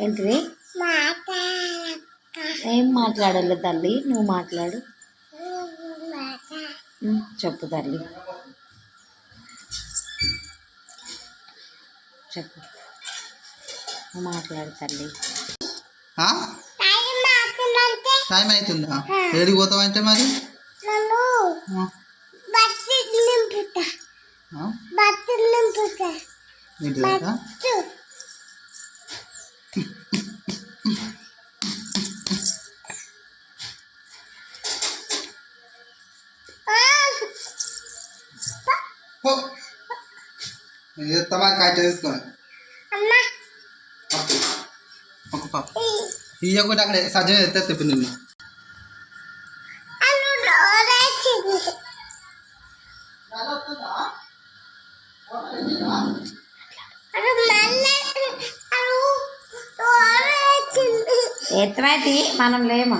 ఏంటిది? ఏం మాట్లాడాలి తల్లి? నువ్వు మాట్లాడు. చెప్పు తల్లి, చెప్పు. నువ్వు మాట్లాడు తల్లి. టైం అవుతుందా? ఏడికి పోతావంటే మరి తమాకి కాయ చేసుకోండి. ఒక పాప ఇయ్య కూడా అక్కడ సజ్జన ఎత్తే చెప్పి నిన్ను ఎత్తమైతే మనం లేమా?